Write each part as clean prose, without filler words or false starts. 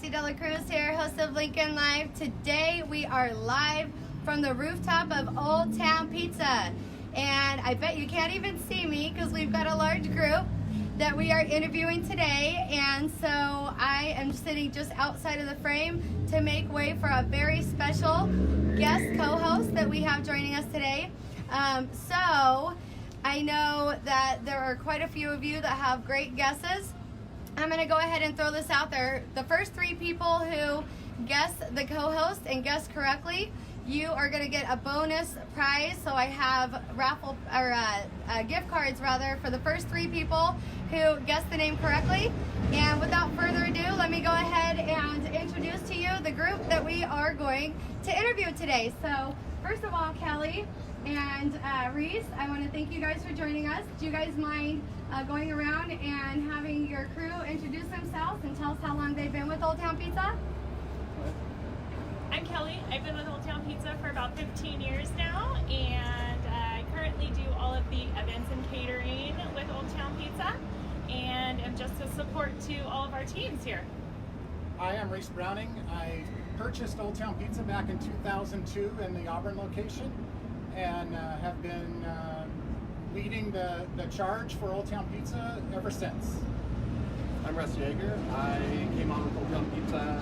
Mitzi Cruz here, host of Lincoln Live. Today we are live from the rooftop of Old Town Pizza. And I bet you can't even see me because we've got a large group that we are interviewing today. And so I am sitting just outside of the frame to make way for a very special guest co-host that we have joining us today. So I know that there are quite a few of you that have great guesses. I'm going to go ahead and throw this out there. The first three people who guess the co-host and guess correctly, you are going to get a bonus prize. So I have gift cards rather for the first three people who guessed the name correctly. And without further ado, let me go ahead and introduce to you the group that we are going to interview today. So first of all, Kelly and Reese, I want to thank you guys for joining us. Do you guys mind going around and having your crew introduce themselves and tell us how long they've been with Old Town Pizza? I'm Kelly. I've been with Old Town Pizza for about 15 years now, and I currently do all of the events and catering with Old Town Pizza, and am just a support to all of our teams here. Hi, I'm Reese Browning. I purchased Old Town Pizza back in 2002 in the Auburn location, and have been leading the charge for Old Town Pizza ever since. I'm Russ Yeager. I came on with Old Town Pizza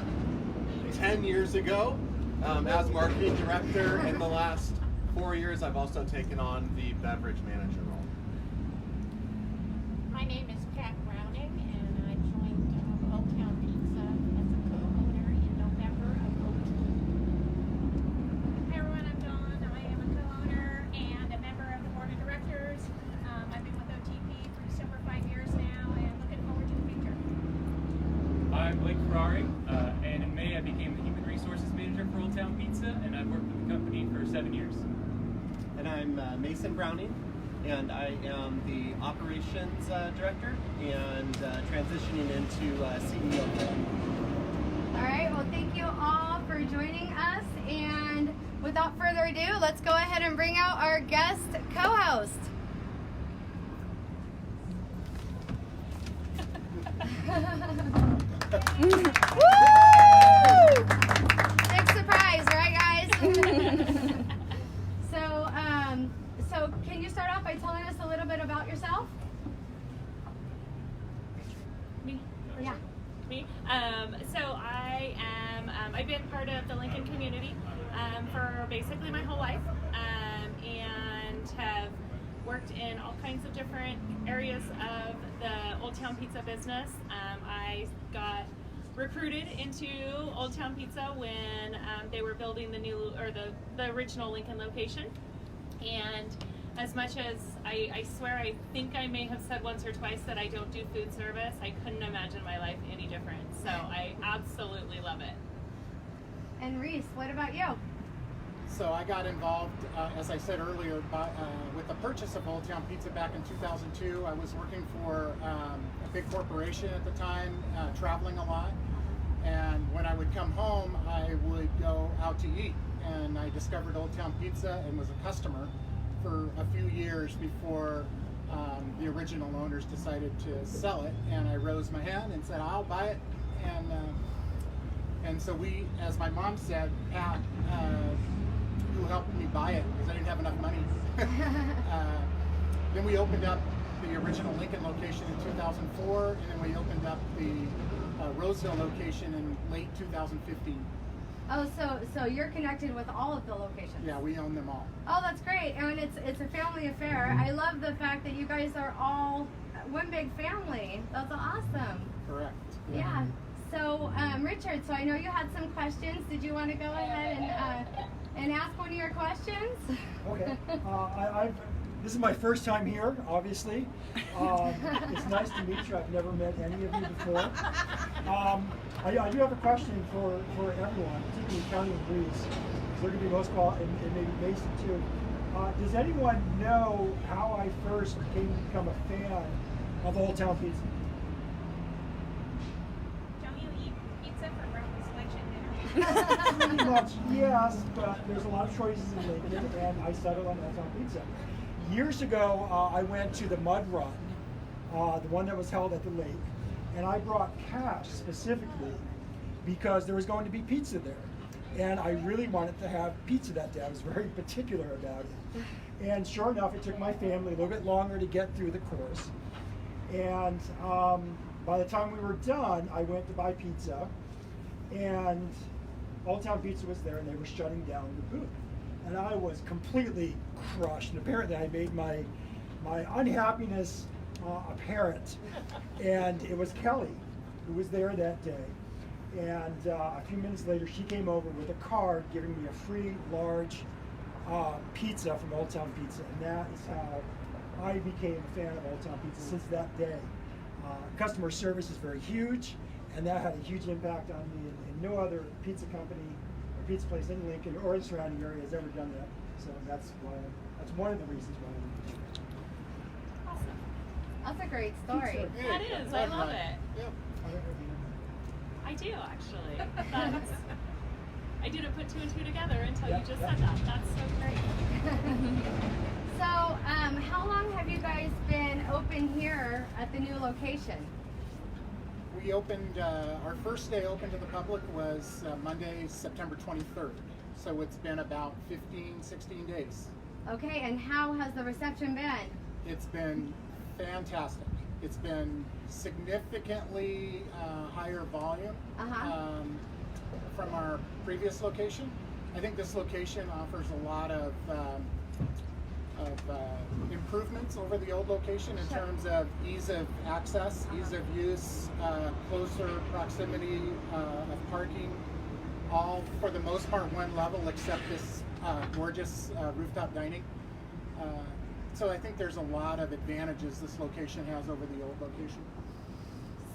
10 years ago as marketing director. In the last 4 years, I've also taken on the beverage manager role. My name is Pat Browning, and I joined Old Town Pizza as a co-owner in November of 2002. Hi everyone, I'm Dawn. I am a co-owner and a member of the board of directors. I've been with OTP for just over 5 years now and looking forward to the future. I'm Blake Ferrari, and in May I became the Human Resources Manager for Old Town Pizza, and I've worked with the company for 7 years. And I'm Mason Browning, and I am the Operations Director and transitioning into CEO. All right, well, thank you all for joining us. And without further ado, let's go ahead and bring out our guest co-host. Woo! Big surprise, right, guys? So can you start off by telling us a little bit about yourself? Me? Yeah. Me? So I am, I've been part of the Lincoln community for basically my whole life, and have worked in all kinds of different areas of the Old Town Pizza business. I got recruited into Old Town Pizza when they were building the new, or the original Lincoln location. And as much as I swear I think I may have said once or twice that I don't do food service, I couldn't imagine my life any different. So I absolutely love it. And Reese, what about you? So I got involved, as I said earlier, with the purchase of Old Town Pizza back in 2002. I was working for a big corporation at the time, traveling a lot. And when I would come home, I would go out to eat. And I discovered Old Town Pizza and was a customer for a few years before the original owners decided to sell it. And I rose my hand and said, I'll buy it. And so we, as my mom said, Pat, who helped me buy it because I didn't have enough money. Then we opened up the original Lincoln location in 2004, and then we opened up the Roseville location in late 2015. Oh, so you're connected with all of the locations? Yeah, we own them all. Oh, that's great. And it's a family affair. I love the fact that you guys are all one big family. That's awesome. Correct. Yeah. So, Richard, so I know you had some questions. Did you want to go ahead and ask one of your questions? Okay. This is my first time here, obviously. It's nice to meet you. I've never met any of you before. I do have a question for everyone, particularly County and Cruz. They're going to be most qualified, and maybe Mason too. Does anyone know how I first came to become a fan of Old Town Pizza? Don't you eat pizza for breakfast, lunch, and dinner? Pretty much, yes, but there's a lot of choices in Lincoln, and I settled on Old Town Pizza. Years ago, I went to the Mud Run, the one that was held at the lake, and I brought cash specifically because there was going to be pizza there. And I really wanted to have pizza that day. I was very particular about it. And sure enough, it took my family a little bit longer to get through the course. And by the time we were done, I went to buy pizza, and Old Town Pizza was there, and they were shutting down the booth. And I was completely crushed. And apparently I made my unhappiness apparent. And it was Kelly who was there that day. And a few minutes later, she came over with a card giving me a free large pizza from Old Town Pizza. And that is how I became a fan of Old Town Pizza since that day. Customer service is very huge, and that had a huge impact on me. And no other pizza company or pizza place in Lincoln or the surrounding area has ever done that. So that's one of the reasons why I'm here. Awesome. That's a great story. Pizza. That is. I love it. Yeah. I do actually. That's, I didn't put two and two together until Yep, you just yep. said that. That's so great. So, how long have you guys been open here at the new location? We opened, our first day open to the public was Monday, September 23rd. So it's been about 15, 16 days. Okay, and how has the reception been? It's been fantastic. It's been significantly higher volume from our previous location. I think this location offers a lot of improvements over the old location in terms of ease of access, ease of use, closer proximity of parking, all for the most part one level except this gorgeous rooftop dining. So I think there's a lot of advantages this location has over the old location.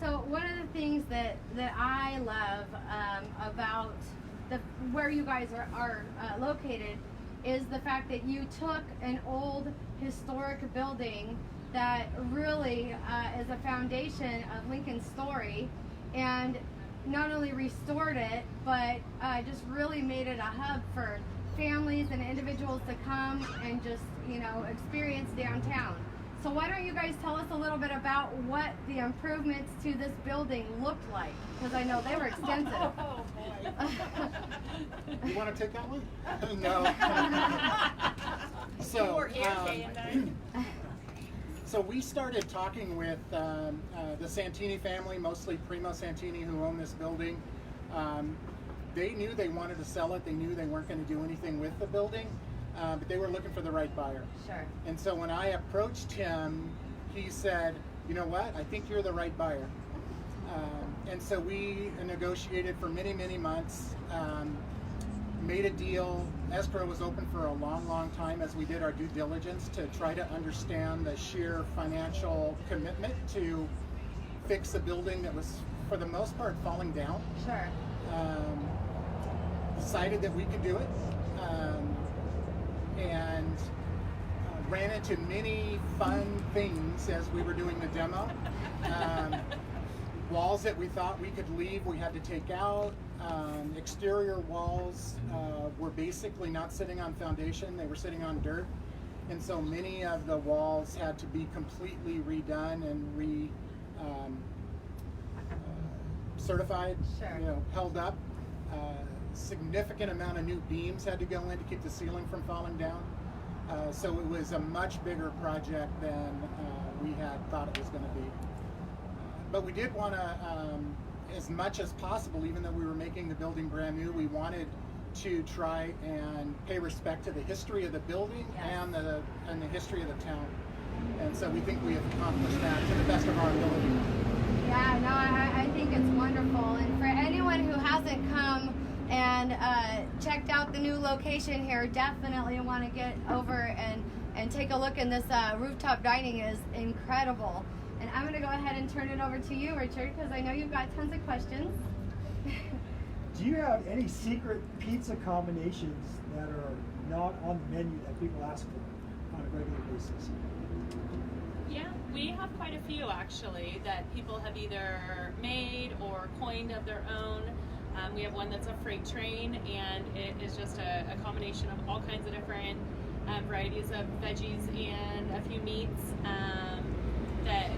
So one of the things that I love about where you guys are located is the fact that you took an old historic building that really is a foundation of Lincoln's story, and not only restored it, but just really made it a hub for families and individuals to come and just, experience downtown. So why don't you guys tell us a little bit about what the improvements to this building looked like? Because I know they were extensive. Oh, boy. You want to take that one? No. So, You were here day and night. so we started talking with the Santini family, mostly Primo Santini, who own this building. They knew they wanted to sell it. They knew they weren't going to do anything with the building, but they were looking for the right buyer. Sure. And so when I approached him, he said, "You know what? I think you're the right buyer." And so we negotiated for many, many months, made a deal. Escrow was open for a long, long time as we did our due diligence to try to understand the sheer financial commitment to fix a building that was, for the most part, falling down. Sure. Decided that we could do it, and ran into many fun things as we were doing the demo. Walls that we thought we could leave, we had to take out. Exterior walls were basically not sitting on foundation, they were sitting on dirt. And so many of the walls had to be completely redone and certified, Sure. Held up. Significant amount of new beams had to go in to keep the ceiling from falling down. So it was a much bigger project than we had thought it was going to be. But we did want to, as much as possible, even though we were making the building brand new, we wanted to try and pay respect to the history of the building and the history of the town. And so we think we have accomplished that to the best of our ability. Yeah, no, I think it's wonderful. And for anyone who hasn't come and checked out the new location here, definitely want to get over and take a look. And this rooftop dining is incredible. And I'm going to go ahead and turn it over to you, Richard, because I know you've got tons of questions. Do you have any secret pizza combinations that are not on the menu that people ask for on a regular basis? Yeah, we have quite a few actually that people have either made or coined of their own. We have one that's a freight train, and it is just a combination of all kinds of different varieties of veggies and a few meats that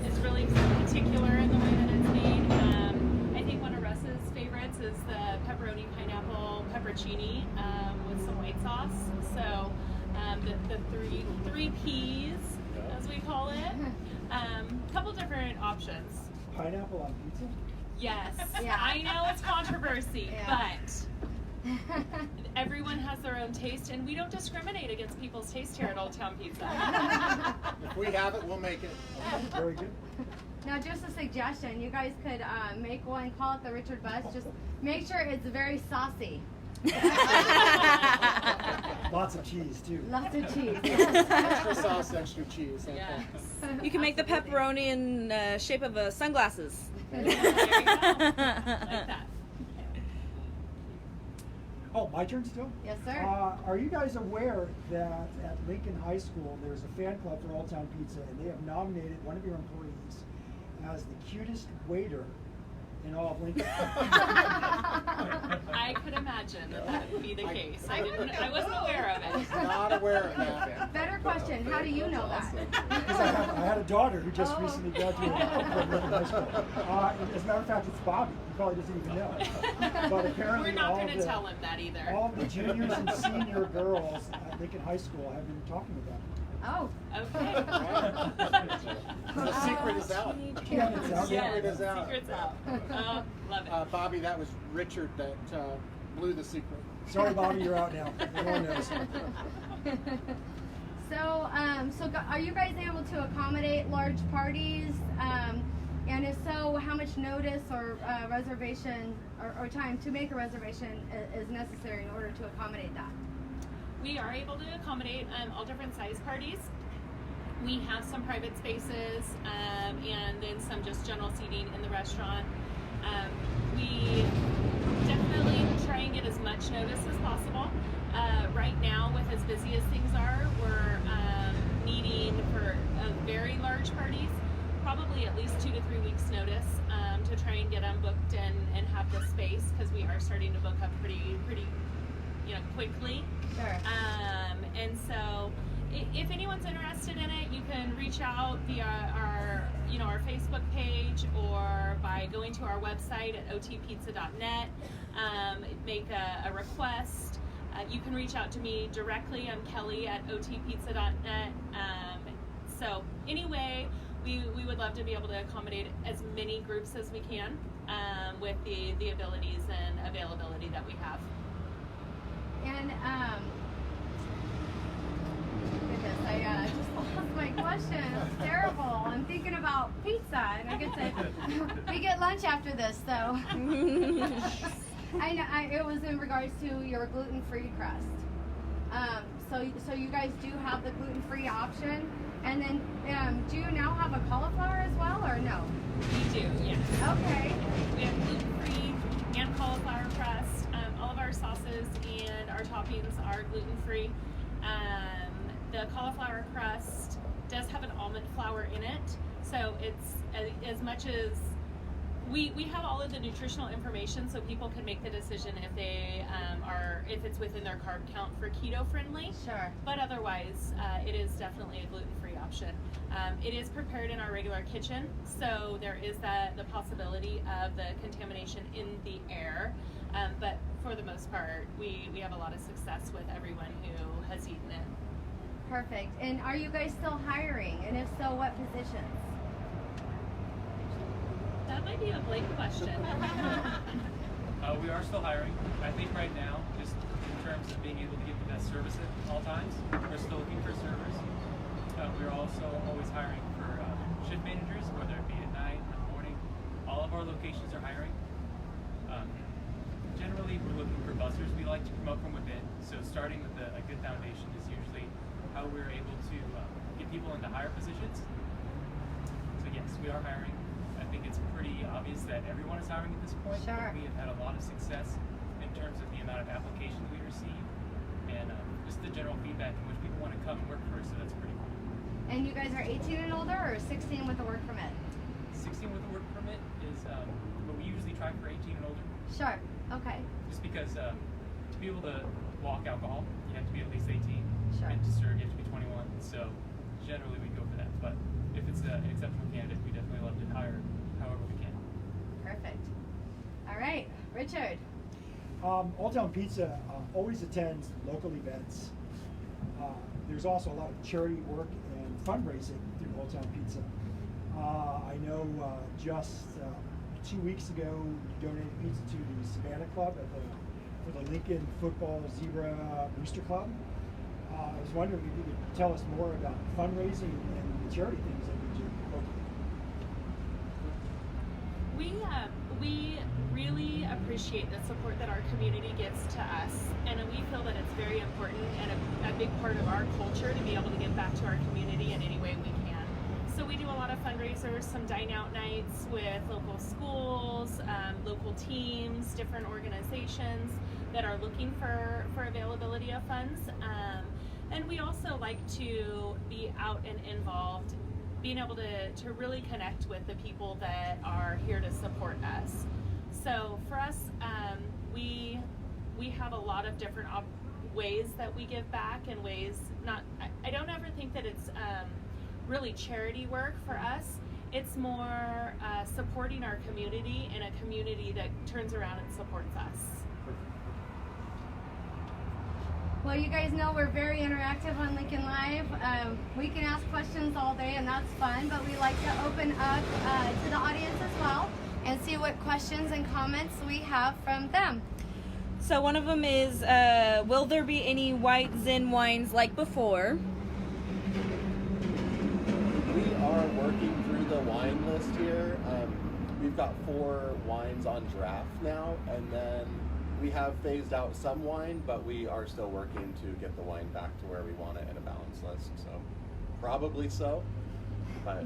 is really particular in the way that it's made. I think one of pepperoncini with some white sauce. So the three P's, as we call it. Couple different options. Pineapple on pizza? Yes, Yeah. I know it's controversy, Yeah. but everyone has their own taste, and we don't discriminate against people's taste here at Old Town Pizza. If we have it, we'll make it. Very good. Now, just a suggestion, you guys could make one, call it the Richard Bus. Just make sure it's very saucy. Lots of cheese too. Lots of cheese. Extra sauce, extra cheese. Okay. Yes. You can make the pepperoni in shape of sunglasses. There you go. Like that. Oh, my turn still? Yes, sir. Are you guys aware that at Lincoln High School there's a fan club for Old Town Pizza, and they have nominated one of your employees as the cutest waiter in all of Lincoln? I could imagine that would be the case. I wasn't aware of it. Not aware of that. Better question, how do you know that? Because I had a daughter who just recently graduated from Lincoln High School. As a matter of fact, it's Bobby. He probably doesn't even know. But apparently We're not all going of to tell him that either. all of the juniors and senior girls at Lincoln High School have been talking about it. Oh. Okay. The secret is out. Yeah, it's out. Yes, Secret is out. secret's out. Oh, love it. Bobby, that was Richard that blew the secret. Sorry, Bobby, you're out now. Everyone knows. So, are you guys able to accommodate large parties? And if so, how much notice or reservation or time to make a reservation is necessary in order to accommodate that? We are able to accommodate all different size parties. We have some private spaces and then some just general seating in the restaurant. We definitely try and get as much notice as possible. Right now, with as busy as things are, we're needing for very large parties, probably at least 2 to 3 weeks notice to try and get them booked and have the space, because we are starting to book up pretty quickly. Sure. And so if anyone's interested in it, you can reach out via our Facebook page or by going to our website at otpizza.net, make a request. You can reach out to me directly. I'm Kelly at otpizza.net. So anyway, we would love to be able to accommodate as many groups as we can with the abilities and availability that we have. And goodness, I just lost my question. It's terrible. I'm thinking about pizza, and I get to we get lunch after this, so I know it was in regards to your gluten-free crust. So you guys do have the gluten-free option, and then do you now have a cauliflower as well, or no? We do, yes. Okay. We have gluten-free and cauliflower crust. All of our sauces and our toppings are gluten-free. The cauliflower crust does have an almond flour in it, so it's as much as we have all of the nutritional information, so people can make the decision if they if it's within their carb count for keto friendly. Sure. But otherwise, it is definitely a gluten-free option. It is prepared in our regular kitchen, so there is the possibility of the contamination in the air. But for the most part, we have a lot of success with everyone who has eaten it. Perfect. And are you guys still hiring? And if so, what positions? That might be a Blake question. We are still hiring. I think right now, just in terms of being able to give the best service at all times, we're still looking for servers. We're also always hiring for shift managers, whether it be at night, in the morning. All of our locations are hiring. Generally, we're looking for buzzers. We like to promote from within. So starting with a good foundation is usually how we're able to get people into higher positions. So yes, we are hiring. I think it's pretty obvious that everyone is hiring at this point. Sure. We have had a lot of success in terms of the amount of applications we receive and just the general feedback in which people want to come and work for us. So that's pretty cool. And you guys are 18 and older, or 16 with a work permit? 16 with a work permit is what we usually try for 18 and older. Sure. Okay. Just because to be able to walk alcohol, you have to be at least 18. Sure. And to serve, you have to be 21. So generally we go for that. But if it's an exceptional candidate, we definitely love to hire however we can. Perfect. All right, Richard. Old Town Pizza always attends local events. There's also a lot of charity work and fundraising through Old Town Pizza. I know just 2 weeks ago we donated pizza to the Savannah Club for the Lincoln Football Zebra Booster Club. I was wondering if you could tell us more about fundraising and the charity things that you do locally. We really appreciate the support that our community gives to us, and we feel that it's very important and a big part of our culture to be able to give back to our community in any way we can. So we do a lot of fundraisers, some dine out nights with local schools, local teams, different organizations that are looking for availability of funds. And we also like to be out and involved, being able to really connect with the people that are here to support us. So for us, we have a lot of different ways that we give back, and ways I don't ever think that it's really charity work for us. It's more supporting our community, and a community that turns around and supports us. Well, you guys know we're very interactive on Lincoln Live. We can ask questions all day, and that's fun, but we like to open up to the audience as well and see what questions and comments we have from them. So one of them is, will there be any white Zen wines like before? We are working through the wine list here. We've got 4 wines on draft now, and then we have phased out some wine, but we are still working to get the wine back to where we want it in a balanced list. So probably so, but.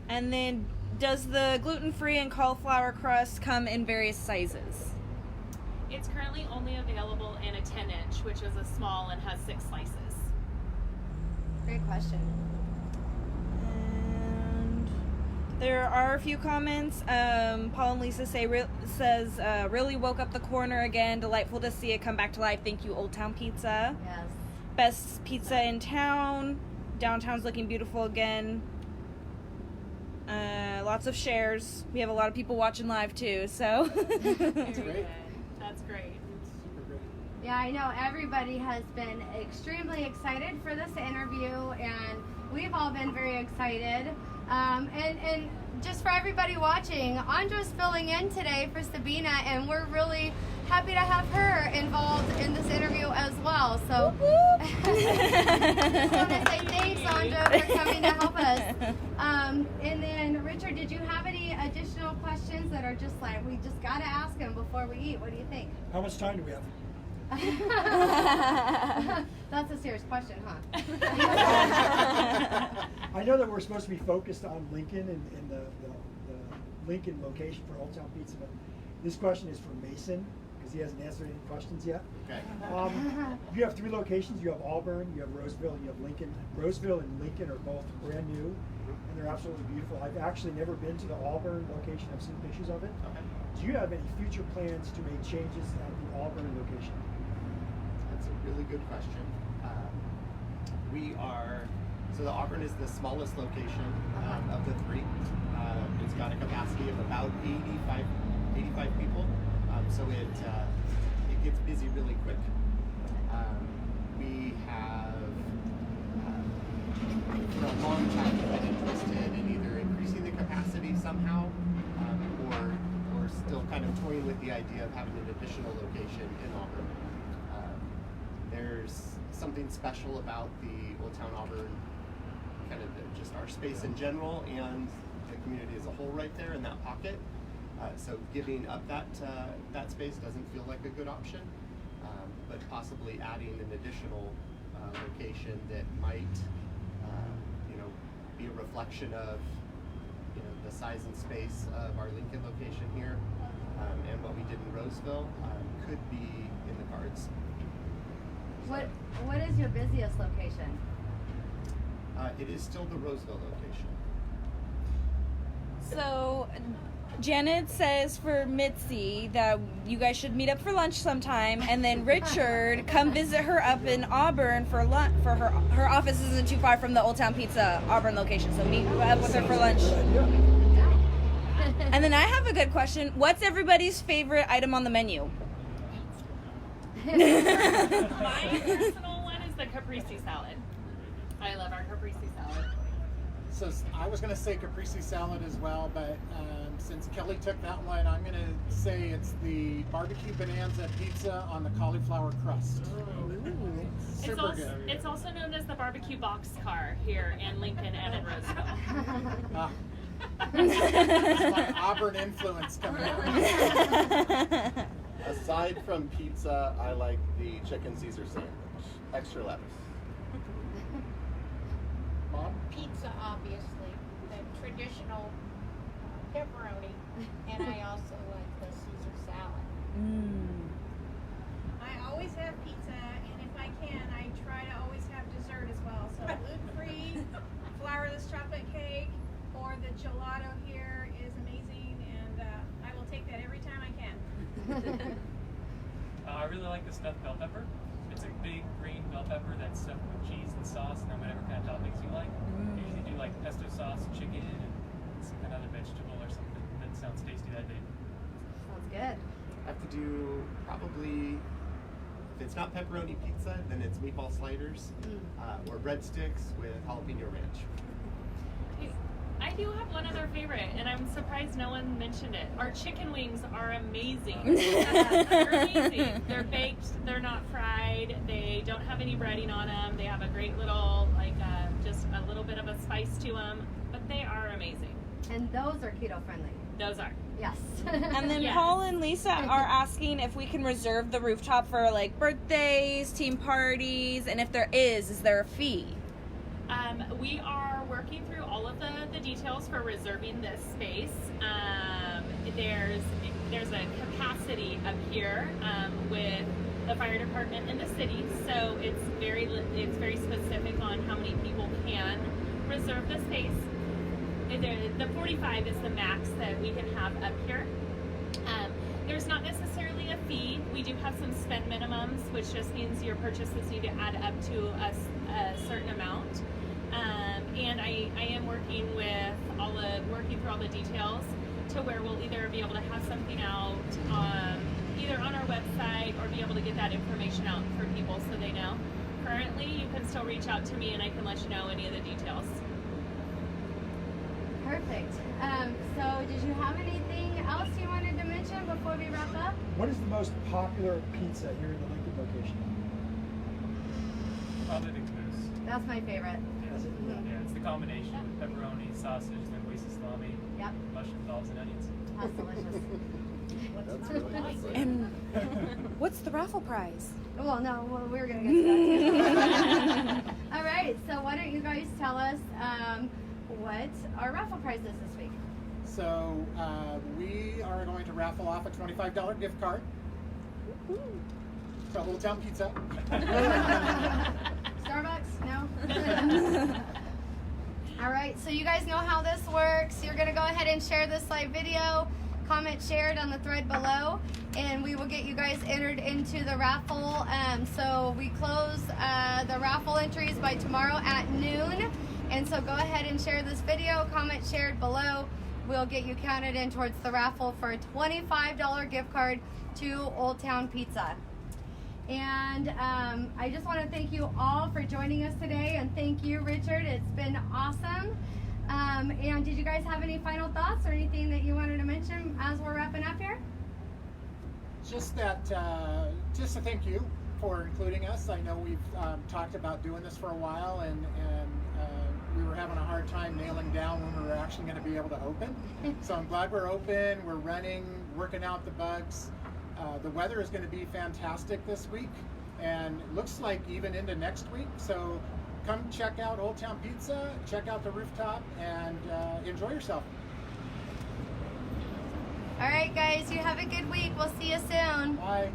And then does the gluten-free and cauliflower crust come in various sizes? It's currently only available in a 10-inch, which is a small and has 6 slices. Great question. And there are a few comments. Paul and Lisa says, really woke up the corner again. Delightful to see it come back to life. Thank you, Old Town Pizza. Yes. Best pizza in town. Downtown's looking beautiful again. Lots of shares. We have a lot of people watching live too, so. Very great. good. That's great. Yeah, I know everybody has been extremely excited for this interview, and we've all been very excited. And just for everybody watching, Andra's filling in today for Sabina, and we're really happy to have her involved in this interview as well. So I just want to say thanks, Andra, for coming to help us. And then, Richard, did you have any additional questions that are just like, we just got to ask him before we eat? What do you think? How much time do we have? That's a serious question, huh? I know that we're supposed to be focused on Lincoln and the Lincoln location for Old Town Pizza, but this question is from Mason because he hasn't answered any questions yet. Okay. You have 3 locations. You have Auburn, you have Roseville, and you have Lincoln. Roseville and Lincoln are both brand new, and they're absolutely beautiful. I've actually never been to the Auburn location. I've seen pictures of it. Okay. Do you have any future plans to make changes at the Auburn location? That's a really good question. So the Auburn is the smallest location of the 3. It's got a capacity of about 85 people. So it gets busy really quick. We have for a long time been interested in either increasing the capacity somehow, or still kind of toying with the idea of having an additional location in Auburn. There's something special about the Old Town Auburn, kind of just our space in general and the community as a whole right there in that pocket. So giving up that space doesn't feel like a good option, but possibly adding an additional location that might be a reflection of the size and space of our Lincoln location here and what we did in Roseville could be in the cards. What is your busiest location? It is still the Roseville location. So, Janet says for Mitzi that you guys should meet up for lunch sometime, and then Richard, come visit her up in Auburn for lunch. For her office isn't too far from the Old Town Pizza Auburn location, so meet up with her for lunch. And then I have a good question. What's everybody's favorite item on the menu? My personal one is the caprese salad. I love our caprese salad. So I was going to say caprese salad as well, but since Kelly took that one, I'm going to say it's the barbecue bonanza pizza on the cauliflower crust. Super good. It's also known as the barbecue boxcar here in Lincoln and in Roseville. That's my Auburn influence coming out. Aside from pizza, I like the chicken Caesar sandwich. Extra lettuce. Mom? Pizza, obviously, the traditional pepperoni, and I also like the Caesar salad. I always have pizza, and if I can, I try to always have dessert as well. So gluten-free, flourless chocolate cake, or the gelato here is amazing, and I will take that every time I can. I really like the stuffed bell pepper. It's a big green bell pepper that's stuffed with cheese and sauce and then whatever kind of toppings you like. I usually do like pesto sauce, chicken, and some kind of other vegetable or something that sounds tasty that day. Sounds good. I have to do probably, if it's not pepperoni pizza, then it's meatball sliders or breadsticks with jalapeno ranch. I do have one other favorite, and I'm surprised no one mentioned it. Our chicken wings are amazing. They're amazing. They're baked. They're not fried. They don't have any breading on them. They have a great little, just a little bit of a spice to them, but they are amazing. And those are keto friendly. Those are. Yes. And then Yes. Paul and Lisa are asking if we can reserve the rooftop for like birthdays, team parties, and if there is there a fee? We are working through all of the details for reserving this space. There's a capacity up here with the fire department in the city, so it's very specific on how many people can reserve the space. The 45 is the max that we can have up here. There's not necessarily a fee. We do have some spend minimums, which just means your purchases need to add up to a certain amount. And I am working through all the details to where we'll either be able to have something out either on our website or be able to get that information out for people so they know. Currently, you can still reach out to me and I can let you know any of the details. Perfect. So did you have anything else you wanted to mention before we wrap up? What is the most popular pizza here in the Lincoln location? Probably the Cruz. That's my favorite. Is it? Yeah, it's the combination of pepperoni, sausage, then oyster salami, Yep. mushrooms, olives, and onions. That's delicious. That's really exciting. And what's the raffle prize? Well, no, we're going to get to that too. All right, so why don't you guys tell us what our raffle prize is this week? So we are going to raffle off a $25 gift card to Old Town Pizza. Starbucks? No? All right, so you guys know how this works. You're going to go ahead and share this live video, comment shared on the thread below, and we will get you guys entered into the raffle. So we close the raffle entries by tomorrow at noon. And so go ahead and share this video, comment shared below. We'll get you counted in towards the raffle for a $25 gift card to Old Town Pizza. And I just want to thank you all for joining us today, and thank you, Richard. It's been awesome. And did you guys have any final thoughts or anything that you wanted to mention as we're wrapping up here? Just to thank you for including us. I know we've talked about doing this for a while, and we were having a hard time nailing down when we were actually going to be able to open. So I'm glad we're open, we're running, working out the bugs. The weather is going to be fantastic this week, and it looks like even into next week. So come check out Old Town Pizza, check out the Rooftop, and enjoy yourself. All right, guys, you have a good week. We'll see you soon. Bye.